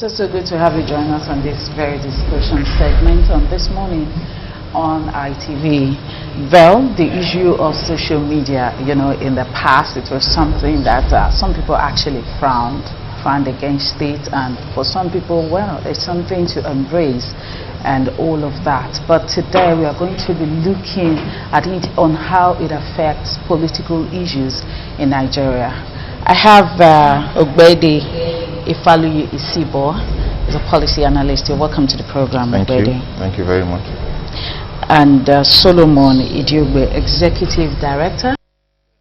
So good to have you join us on this very discussion segment on this morning on ITV. Well, the issue of social media, in the past it was something that some people actually frowned against it, and for some people, well, it's something to embrace and all of that. But today we are going to be looking at it on how it affects political issues in Nigeria. I have Ogbeide Ifaluyi Isibor, is a policy analyst. You're welcome to the program. Thank Ogbeide. you. Thank you very much. And Solomon Idiogbe, Executive Director,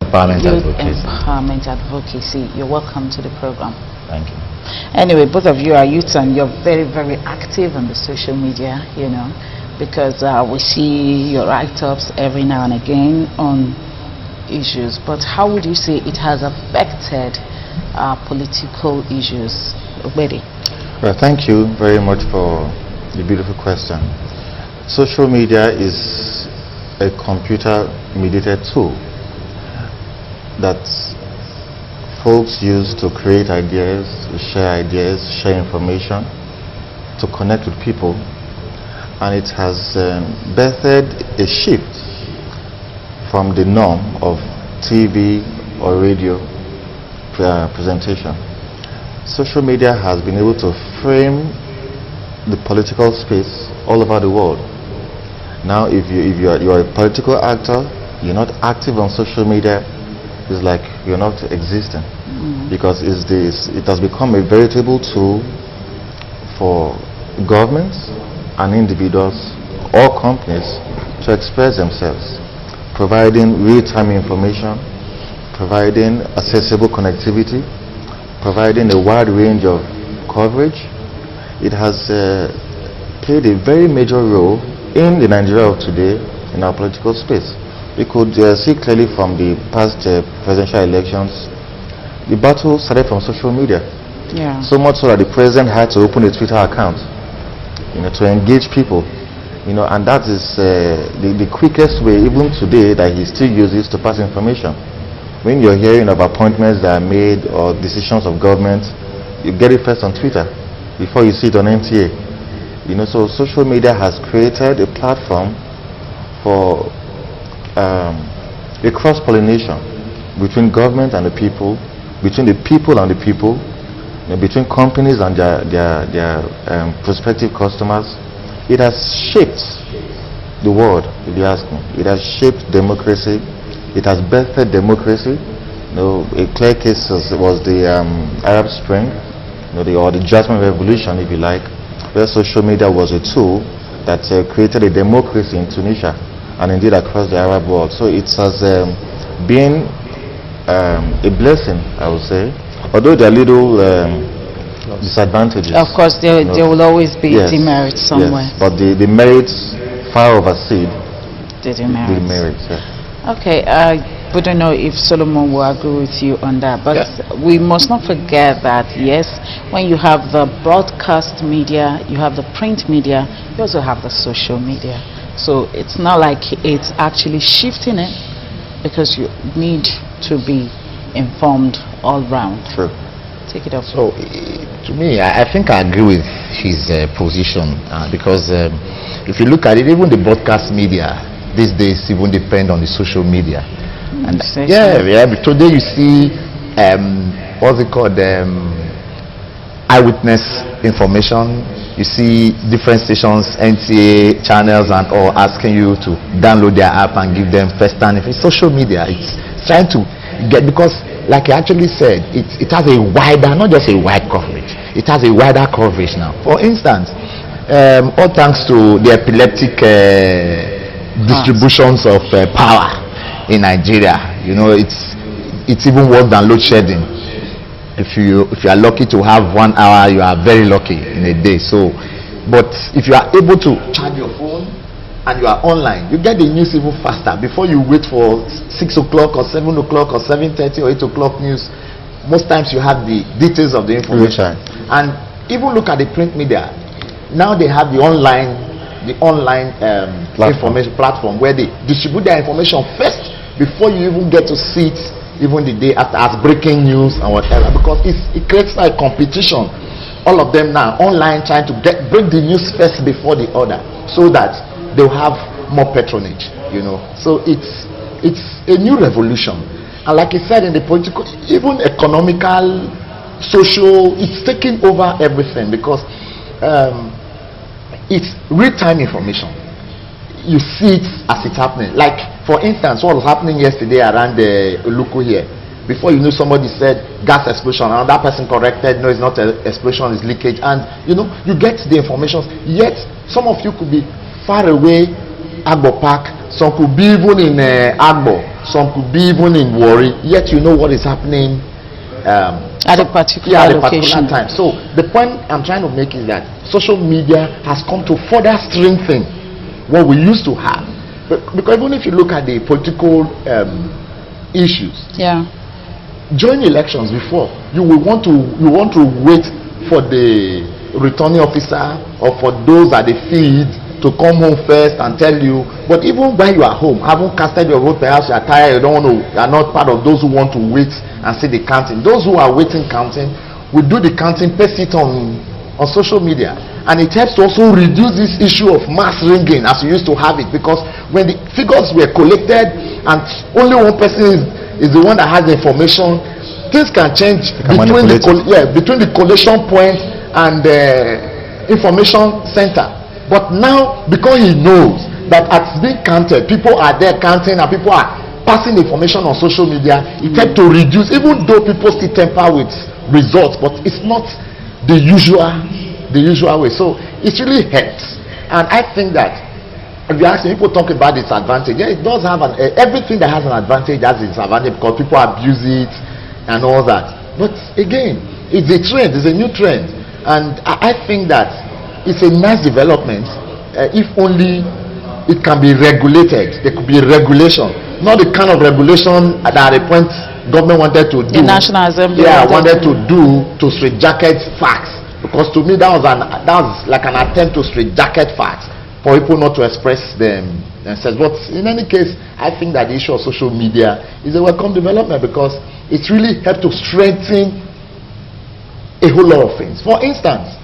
Empowerment Advocacy. You're welcome to the program. Thank you. Anyway, both of you are youth and you're very, very active on the social media, because we see your write-ups every now and again on issues. But how would you say it has affected political issues? Ogbeide. Well, thank you very much for the beautiful question. Social media is a computer-mediated tool that folks use to create ideas, share information, to connect with people, and it has birthed a shift from the norm of TV or radio presentation. Social media has been able to frame the political space all over the world. Now, if you are a political actor, you're not active on social media, it's like you're not existing, because it has become a veritable tool for governments and individuals or companies to express themselves, providing real-time information, providing accessible connectivity, providing a wide range of coverage. It has played a very major role in the Nigeria of today in our political space. We could see clearly from the past presidential elections, the battle started from social media. Yeah. So much so that the president had to open a Twitter account, to engage people, and that is the quickest way, even today, that he still uses to pass information. When you're hearing of appointments that are made or decisions of government, you get it first on Twitter before you see it on NTA. So social media has created a platform for a cross-pollination between government and the people, between the people and the people, between companies and their prospective customers. It has shaped the world, if you ask me. It has shaped democracy. It has birthed democracy. A clear case was the Arab Spring, or the Jasmine Revolution, if you like, where social media was a tool that created a democracy in Tunisia and indeed across the Arab world. So it has been a blessing, I would say, although there are little disadvantages. Of course, there will always be demerits somewhere. Yes, but the merits far oversee the demerits. Yeah. Okay, we don't know if Solomon will agree with you on that, but we must not forget that, yes, when you have the broadcast media, you have the print media, you also have the social media. So it's not like it's actually shifting it, because you need to be informed all round. True. Take it off. So, to me, I think I agree with his position, because if you look at it, even the broadcast media these days even depend on the social media. And today you see what's it called, eyewitness information. You see different stations, NTA channels and all, asking you to download their app and give them first-hand information. Social media, it's trying to get, because like I actually said, it has a wider, not just a wide coverage, it has a wider coverage now. For instance, all thanks to the epileptic distributions of power in Nigeria, it's even worse than load shedding. If you are lucky to have 1 hour, you are very lucky in a day. So, but if you are able to charge your phone and you are online, you get the news even faster. Before you wait for 6 o'clock or 7 o'clock or 7:30 or 8 o'clock news, most times you have the details of the information. And even look at the print media. Now they have the online information platform where they distribute their information first before you even get to see it, even the day after, as breaking news and whatever, because it creates a competition all of them now online trying to bring the news first before the other, so that they'll have more patronage, you know. So it's a new revolution. And like I said, in the political, even economical, social, it's taking over everything, because it's real-time information. You see it as it's happening. Like, for instance, what was happening yesterday around the Uluku here. Before you knew, somebody said gas explosion, and that person corrected, no, it's not an explosion, it's leakage. And you know, you get the information. Yet some of you could be far away, Agbo Park, some could be even in Agbo, some could be even in Warri, yet you know what is happening at a particular location. Time. So the point I'm trying to make is that social media has come to further strengthen what we used to have. Because even if you look at the political issues, during elections before, you want to wait for the returning officer or for those that they feed to come home first and tell you. But even when you are home, haven't casted your vote, perhaps you are tired, you don't want to, you are not part of those who want to wait and see the counting. Those who are waiting counting will do the counting, paste it on social media, and it helps to also reduce this issue of mass ringing as we used to have it. Because when the figures were collected and only one person is the one that has the information, things can change between the collation point and the information center. But now, because he knows that it's being counted, people are there counting and people are passing information on social media, it helps to reduce, even though people still tamper with results, but it's not the usual way. So it really helps. And I think that if you ask me, people talk about its advantage. Yeah, it does have everything that has an advantage has its advantage, because people abuse it and all that. But again, it's a trend, it's a new trend. And I think that it's a nice development, if only it can be regulated. There could be a regulation, not the kind of regulation that at a point government wanted to do. The National Assembly wanted to do to straitjacket facts. Because to me that was like an attempt to straitjacket facts for people not to express themselves. But in any case, I think that the issue of social media is a welcome development, because it's really helped to strengthen a whole lot of things. For instance,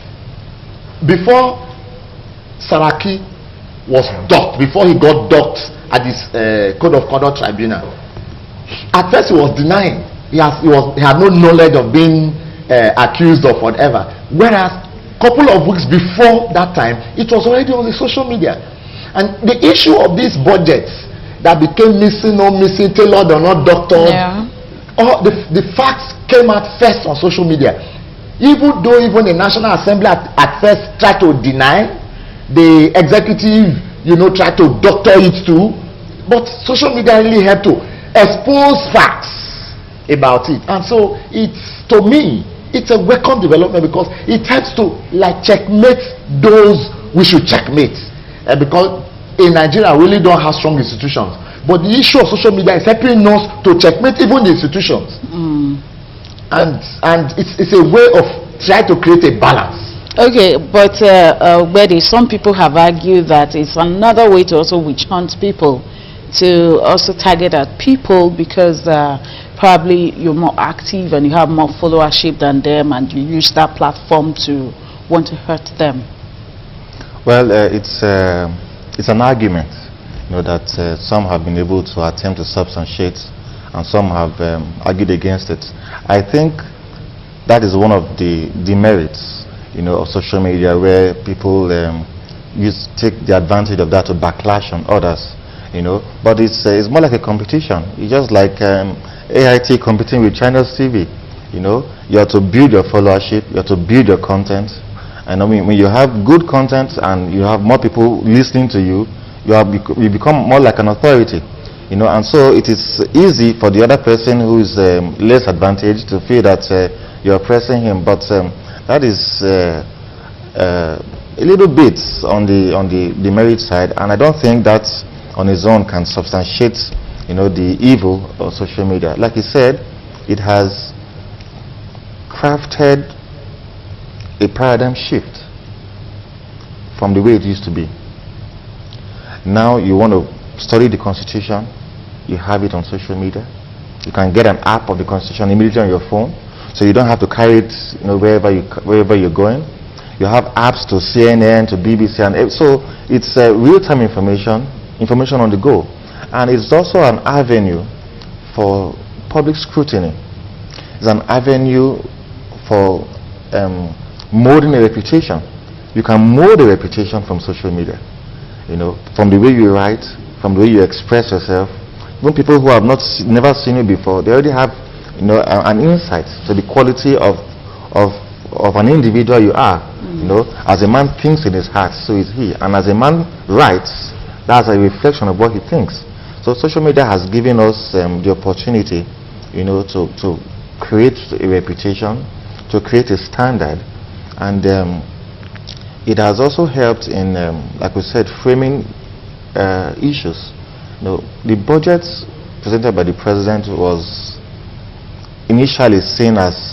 before Saraki was docked, before he got docked at this Code of Conduct Tribunal, at first he was denying. He had no knowledge of being accused of whatever. Whereas a couple of weeks before that time, it was already on the social media. And the issue of these budgets that became missing or missing, tailored or not doctored, all the facts came out first on social media. Even though the National Assembly at first tried to deny, the executive, tried to doctor it too, but social media really helped to expose facts about it. And so to me, it's a welcome development, because it helps to checkmate those we should checkmate. Because in Nigeria, we really don't have strong institutions. But the issue of social media is helping us to checkmate even the institutions. And it's a way of trying to create a balance. Okay, but some people have argued that it's another way to also witch hunt people, to also target at people, because probably you're more active and you have more followership than them, and you use that platform to want to hurt them. Well, it's an argument, that some have been able to attempt to substantiate, and some have argued against it. I think that is one of the demerits, of social media, where people take the advantage of that to backlash on others, But it's more like a competition. It's just like AIT competing with China's TV. You have to build your followership, you have to build your content, and when you have good content and you have more people listening to you, you become more like an authority. And so it is easy for the other person who is less advantaged to feel that you're oppressing him. But that is a little bit on the merit side, and I don't think that on its own can substantiate the evil of social media. Like he said, it has crafted a paradigm shift from the way it used to be. Now you want to study the Constitution, you have it on social media. You can get an app of the Constitution immediately on your phone. so you don't have to carry it, wherever you're going. You have apps to CNN, to BBC, and so it's real-time information on the go, and it's also an avenue for public scrutiny. It's an avenue for molding a reputation. You can mold a reputation from social media, from the way you write, from the way you express yourself. Even people who have never seen you before, they already have an insight to the quality of an individual you are. As a man thinks in his heart, so is he, and as a man writes, that's a reflection of what he thinks. So social media has given us the opportunity to create a reputation, to create a standard, and it has also helped in, like we said, framing issues. The budget presented by the president was initially seen as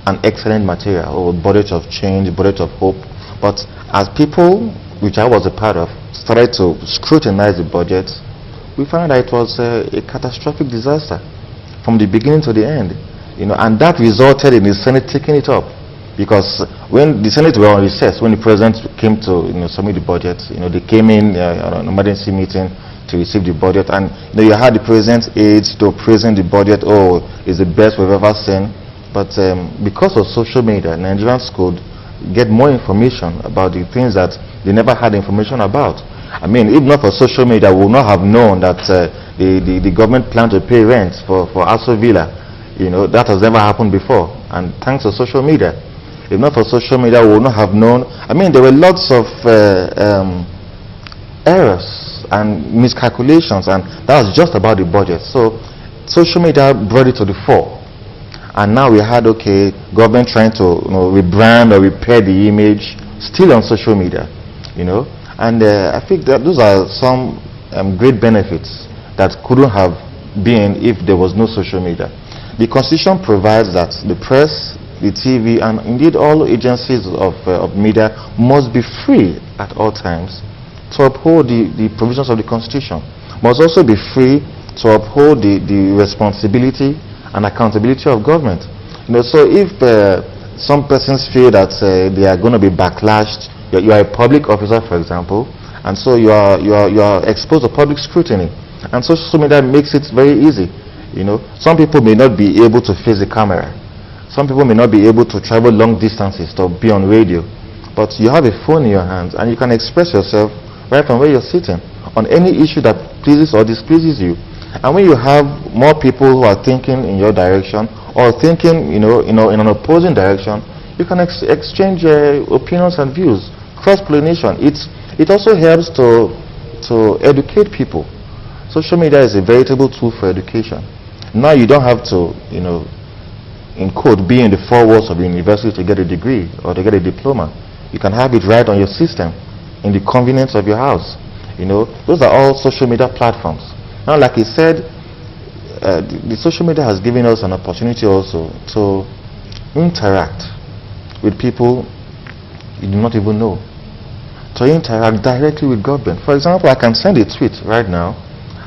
an excellent material, or budget of change, budget of hope, but as people, which I was a part of, started to scrutinize the budget, we found that it was a catastrophic disaster from the beginning to the end, and that resulted in the Senate taking it up, because when the Senate were on recess, when the president came to submit the budget, they came in on an emergency meeting to receive the budget, and you had the president's aides to present the budget. Oh, it's the best we've ever seen. But because of social media, Nigerians could get more information about the things that they never had information about. I mean, if not for social media, we would not have known that the government planned to pay rent for Aso Villa. That has never happened before, and thanks to social media. If not for social media, we would not have known. I mean, there were lots of errors and miscalculations, and that was just about the budget. So social media brought it to the fore. And now we had, government trying to rebrand or repair the image, still on social media, and I think that those are some great benefits that couldn't have been if there was no social media. The Constitution provides that the press, the TV, and indeed all agencies of media must be free at all times to uphold the provisions of the Constitution, must also be free to uphold the responsibility and accountability of government. So if some persons feel that they are going to be backlashed, you are a public officer, for example, and so you are exposed to public scrutiny, and social media makes it very easy. Some people may not be able to face the camera, some people may not be able to travel long distances to be on radio, but you have a phone in your hands and you can express yourself right from where you're sitting on any issue that pleases or displeases you. And when you have more people who are thinking in your direction or thinking in an opposing direction, you can exchange opinions and views, cross-pollination. It also helps to educate people. Social media is a veritable tool for education. Now you don't have to, in quote, be in the four walls of the university to get a degree or to get a diploma. You can have it right on your system, in the convenience of your house. Those are all social media platforms. Now, like he said, the social media has given us an opportunity also to interact with people you do not even know, to interact directly with government. For example, I can send a tweet right now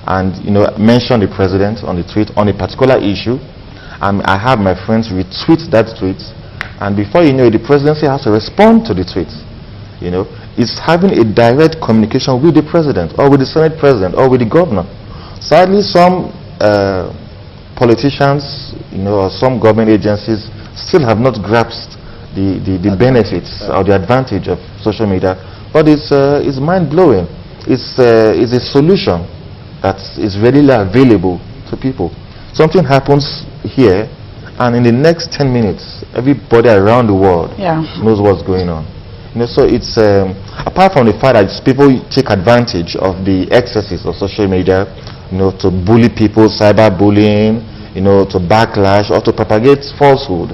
and mention the president on the tweet on a particular issue, and I have my friends retweet that tweet, and before you know it, the presidency has to respond to the tweet. It's having a direct communication with the president or with the Senate president or with the governor. Sadly, some politicians, or some government agencies still have not grasped the benefits or the advantage of social media. But it's mind-blowing. It's a solution that is readily available to people. Something happens here, and in the next 10 minutes, everybody around the world knows what's going on. So it's apart from the fact that people take advantage of the excesses of social media, to bully people, cyberbullying, to backlash or to propagate falsehood,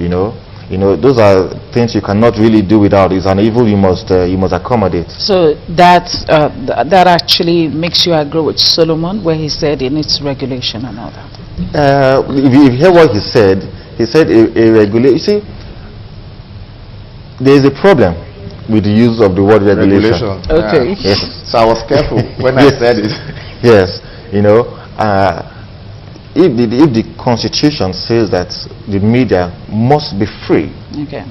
those are things you cannot really do without. It's an evil you must accommodate. So that actually makes you agree with Solomon, where he said it needs regulation and all that. If you hear what he said a regulation. You see, there is a problem with the use of the word regulation. Okay. Yes. So I was careful when I said it. Yes. if the constitution says that the media must be free, Okay.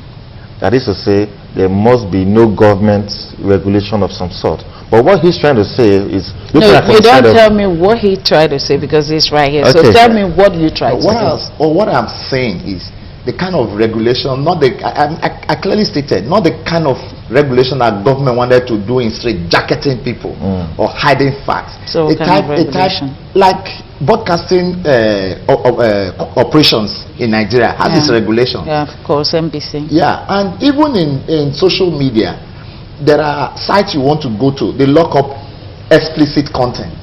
that is to say, there must be no government regulation of some sort. But what he's trying to say is... No, you don't tell me what he tried to say, because he's right here. Okay. So tell me what you tried to say. What I'm saying is the kind of regulation, not the, I clearly stated, not the kind of regulation that government wanted to do in straight jacketing people or hiding facts. So a type like broadcasting operations in Nigeria has this regulation. Yeah, of course, NBC. Yeah, and even in social media, there are sites you want to go to, they lock up explicit content.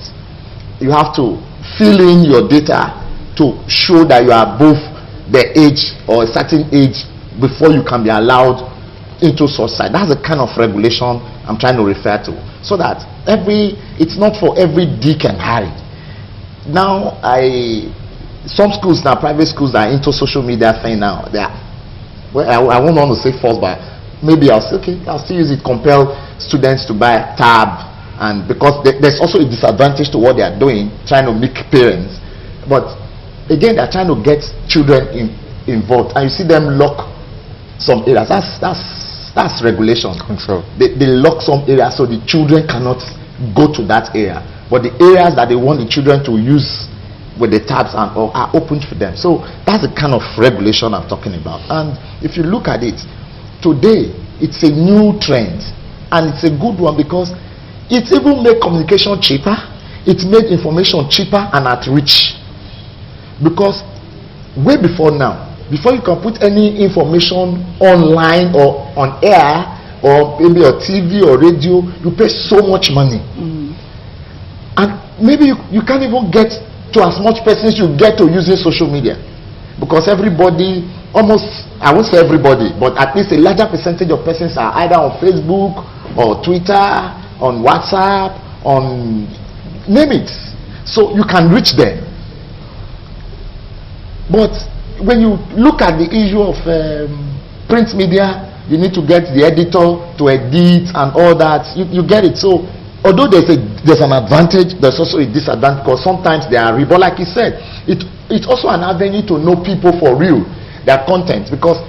You have to fill in your data to show that you are above the age or a certain age before you can be allowed into such site. That's the kind of regulation I'm trying to refer to, so that it's not for every Dick and Harry. Now some schools now, private schools, that are into social media thing now. They are, well, I won't want to say false, but maybe I'll say, okay, I'll still use it, compel students to buy a tab, and because there's also a disadvantage to what they are doing, trying to make parents. But again, they're trying to get children involved, and you see them lock some areas. That's regulation. Control. They lock some areas so the children cannot go to that area, but the areas that they want the children to use with the tabs and all are open for them. So that's the kind of regulation I'm talking about. And if you look at it today, it's a new trend, and it's a good one, because it even made communication cheaper. It made information cheaper and at reach. Because way before now, before you can put any information online or on air or maybe on TV or radio, you pay so much money. And maybe you can't even get to as much persons you get to using social media, because everybody, almost, I won't say everybody, but at least a larger percentage of persons are either on Facebook or Twitter, on WhatsApp, on name it. So you can reach them. But when you look at the issue of print media, you need to get the editor to edit and all that. You get it. So although there's an advantage, there's also a disadvantage, because sometimes they are but like you said, it's also an avenue to know people for real, their content, because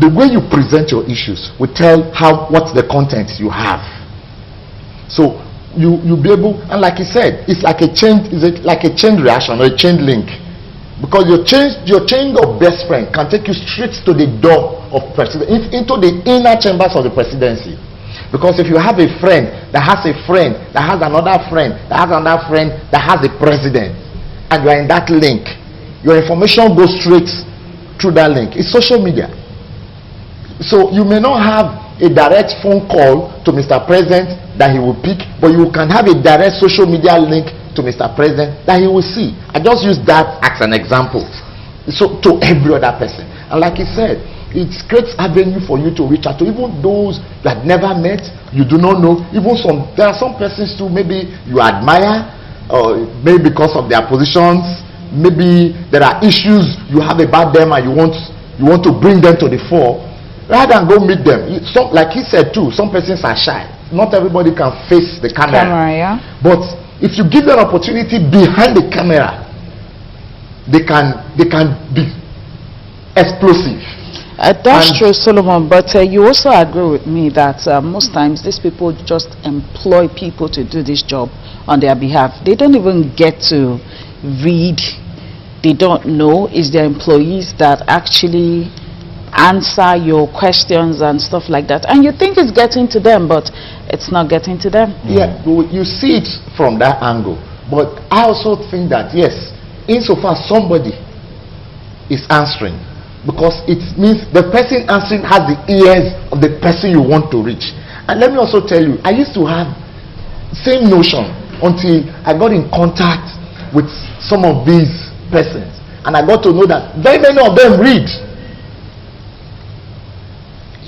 the way you present your issues will tell what's the content you have. So you'll be able, and like you said, it's like a chain reaction or a chain link. Because your chain of best friend can take you straight to the door of president, into the inner chambers of the presidency. Because if you have a friend that has a friend that has another friend that has another friend that has a president, and you are in that link, your information goes straight through that link. It's social media. So you may not have a direct phone call to Mr. President that he will pick, but you can have a direct social media link to Mr. President that he will see. I just use that as an example. So to every other person. And like he said, it creates avenue for you to reach out to even those that never met, you do not know. Even there are some persons too, maybe you admire, or maybe because of their positions, maybe there are issues you have about them and you want to bring them to the fore. Rather than go meet them, like he said too, some persons are shy. Not everybody can face the camera. Yeah. But if you give them an opportunity behind the camera, they can be explosive. That's true, Solomon, but you also agree with me that most times these people just employ people to do this job on their behalf. They don't even get to read. They don't know. It's their employees that actually answer your questions and stuff like that, and you think it's getting to them, but it's not getting to them. Yeah, you see it from that angle, but I also think that yes, insofar somebody is answering, because it means the person answering has the ears of the person you want to reach. And let me also tell you, I used to have same notion until I got in contact with some of these persons, and I got to know that very many of them read.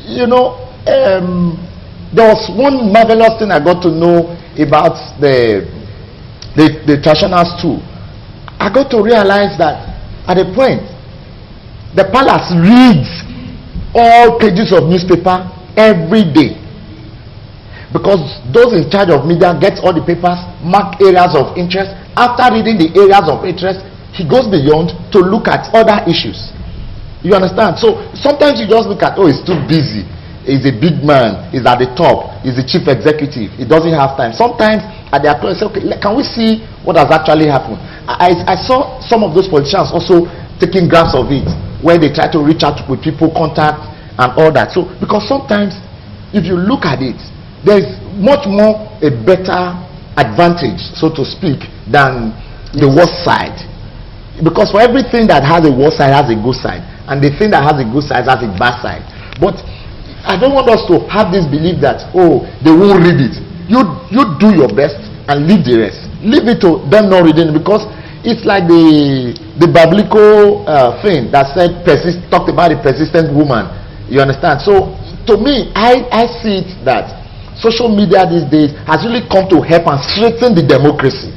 You know, there was one marvelous thing I got to know about the traditionals too. I got to realize that at a point, the palace reads all pages of newspaper every day, because those in charge of media get all the papers, mark areas of interest. After reading the areas of interest, he goes beyond to look at other issues. You understand? So sometimes you just look at, oh, he's too busy. He's a big man. He's at the top. He's the chief executive. He doesn't have time. Sometimes at the approach, say, okay, can we see what has actually happened? I saw some of those politicians also taking grabs of it, where they try to reach out with people, contact and all that. So because sometimes if you look at it, there is much more a better advantage, so to speak, than the worst side. Because for everything that has a worst side has a good side, and the thing that has a good side has a bad side. But I don't want us to have this belief that, oh, they won't read it. You do your best and leave the rest. Leave it to them not reading it, because it's like the biblical thing that said talked about the persistent woman. You understand? So to me, I see it that social media these days has really come to help and strengthen the democracy.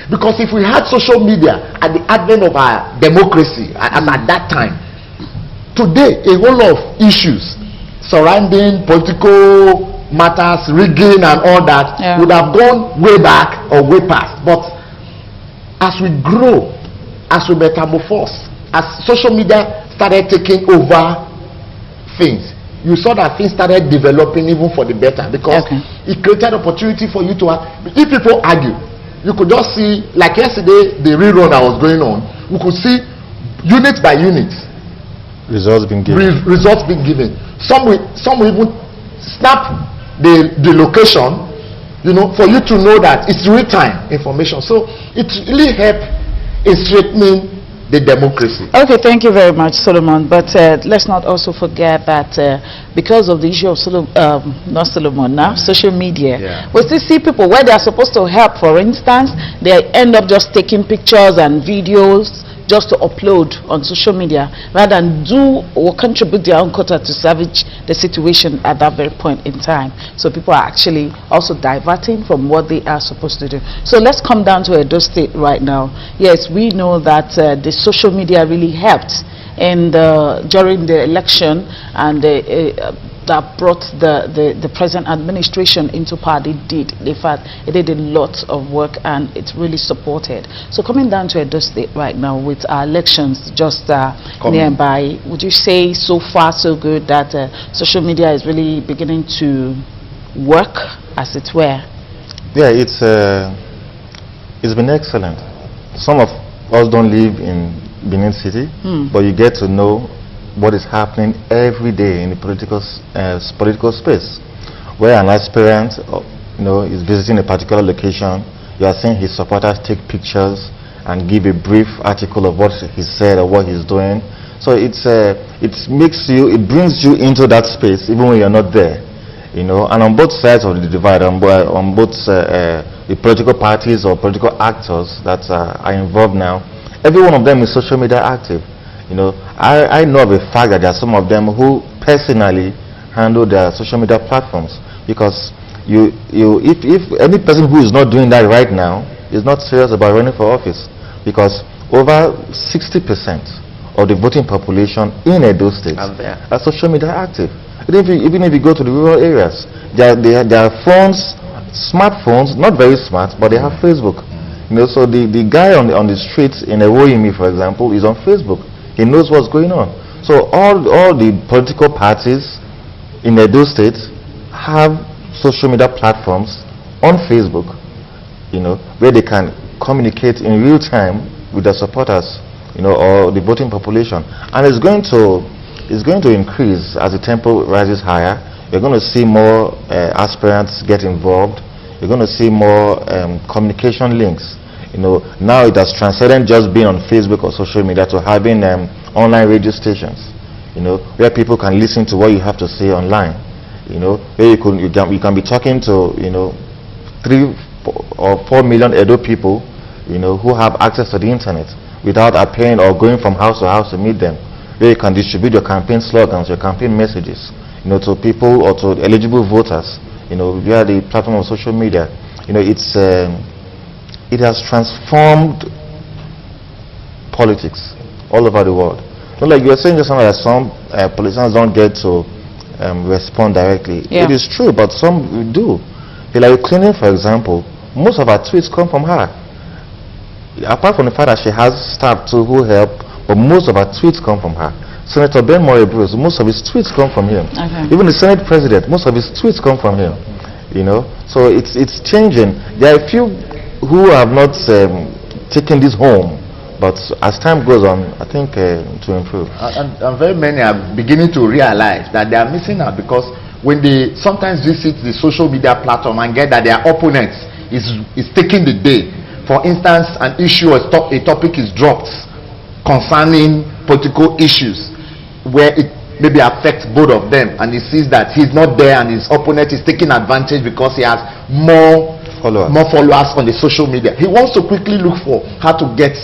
Because if we had social media at the advent of our democracy, at that time, today a whole lot of issues surrounding political matters, rigging and all that would have gone way back or way past. But as we grow, as we metamorphose, as social media started taking over things, you saw that things started developing even for the better, because it created opportunity for you to have, if people argue, you could just see, like yesterday, the rerun that was going on, we could see unit by unit results being given. Results being given. Some will even snap the location, you know, for you to know that it's real time information. So it really helped in strengthening the democracy. Okay, thank you very much, Solomon. But let's not also forget that because of the issue of social media, we still see people where they are supposed to help. For instance, they end up just taking pictures and videos just to upload on social media, rather than do or contribute their own quota to salvage the situation at that very point in time. So people are actually also diverting from what they are supposed to do. So let's come down to Edo State right now. Yes, we know that the social media really helped in during the election, and that brought the present administration into power. They did. In fact, it did a lot of work, and it's really supported. So coming down to Edo State right now with our elections just nearby, would you say so far so good that social media is really beginning to work, as it were? Yeah, it's been excellent. Some of us don't live in Benin City, but you get to know what is happening every day in the political space. Where an aspirant, is visiting a particular location, you are seeing his supporters take pictures and give a brief article of what he said or what he's doing. So it brings you into that space even when you're not there, And on both sides of the divide, on both the political parties or political actors that are involved now, every one of them is social media active. I know of a fact that there are some of them who personally handle their social media platforms, because if any person who is not doing that right now is not serious about running for office, because over 60% of the voting population in Edo State are social media active. Even if you go to the rural areas, there are phones, smartphones, not very smart, but they have Facebook. So the guy on the streets in Ewoyimi, for example, is on Facebook. He knows what's going on. So all the political parties in Edo State have social media platforms on Facebook, where they can communicate in real time with their supporters, or the voting population. And it's going to increase as the tempo rises higher. You're going to see more aspirants get involved. You're going to see more communication links. Now it has transcended just being on Facebook or social media to having online radio stations, where people can listen to what you have to say online, where you can be talking to 3 or 4 million Edo people, who have access to the internet without appearing or going from house to house to meet them, where you can distribute your campaign slogans, your campaign messages, to people or to eligible voters, via the platform of social media. It has transformed politics all over the world. Not like you were saying just now that some politicians don't get to respond directly. It is true, but some do. Hillary Clinton, for example, most of her tweets come from her. apart from the fact that she has staff too who help, but most of her tweets come from her. Senator Ben Bruce, most of his tweets come from him. Okay. Even the Senate President, most of his tweets come from him. You know, so it's changing. There are a few who have not taken this home, but as time goes on, I think to improve. And very many are beginning to realize that they are missing out, because when they sometimes visit the social media platform and get that their opponent is taking the day. For instance, an issue or a topic is dropped concerning political issues where it maybe affects both of them, and he sees that he's not there and his opponent is taking advantage because he has more followers on the social media. He wants to quickly look for how to get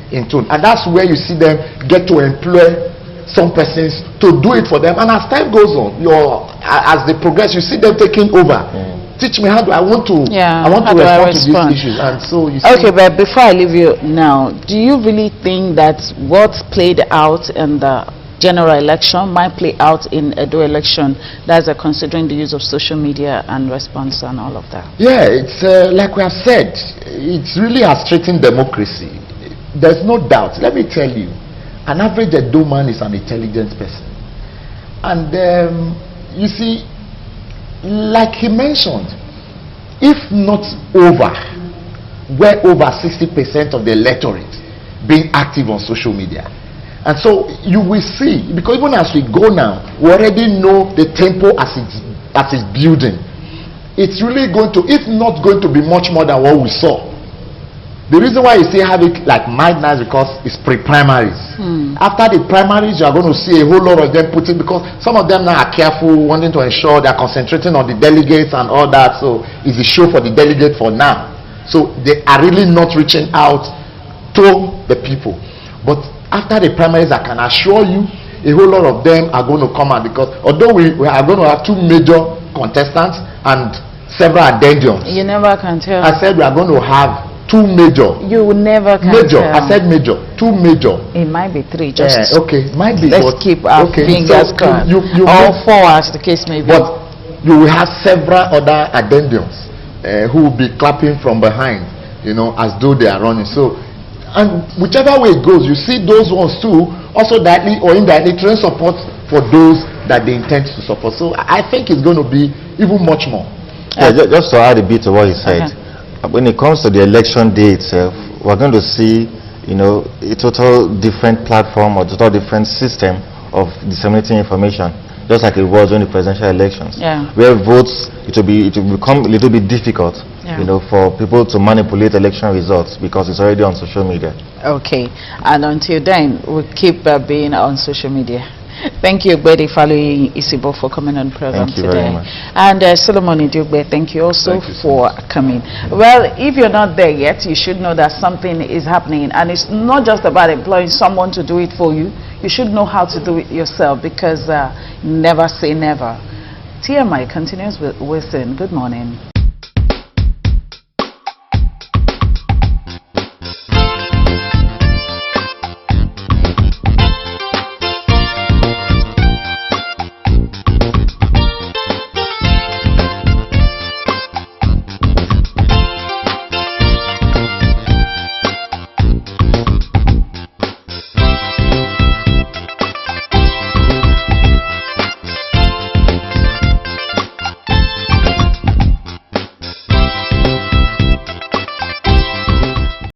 in tune, and that's where you see them get to employ some persons to do it for them. And as time goes on, as they progress, you see them taking over. Teach me how do I want to respond to these issues. And so you see, okay, but before I leave you now, do you really think that what played out in the general election might play out in Edo election? That's considering the use of social media and response and all of that. Yeah, it's like we have said, it's really has strengthened democracy. There's no doubt. Let me tell you, an average Edo man is an intelligent person, and you see, like he mentioned, if not over 60% of the electorate being active on social media. And so you will see, because even as we go now, we already know the tempo as it's building. It's really going to, if not going to be much more than what we saw. The reason why you still have it like midnight is because it's pre-primaries. After the primaries, you are going to see a whole lot of them putting, because some of them now are careful, wanting to ensure they are concentrating on the delegates and all that. So it's a show for the delegate for now. So they are really not reaching out to the people. But after the primaries, I can assure you, a whole lot of them are going to come out, because although we are going to have two major contestants and several addendums. You never can tell. I said we are going to have two major. You never can major. tell. I said major. Two major. It might be three. Just okay, might be. Let's keep our fingers crossed. All four, as the case may be. But you will have several other addendums who will be clapping from behind, you know, as though they are running. So, and whichever way it goes, you see those ones too, also directly or indirectly train support for those that they intend to support. So I think it's going to be even much more. Yeah, just to add a bit to what he said. Okay. When it comes to the election day itself, we're going to see, you know, a total different platform or total different system of disseminating information, just like it was during the presidential elections. Where votes, it will become a little bit difficult, you know, for people to manipulate election results because it's already on social media. Okay, and until then, we'll keep being on social media. Thank you, Ogbeide, Ifaluyi, Isibor, for coming on the program today. Thank you very much. And Solomon Idiogbe, thank you also for coming. Well, if you're not there yet, you should know that something is happening. And it's not just about employing someone to do it for you. You should know how to do it yourself, because never say never. TMI continues with Wilson. Good morning.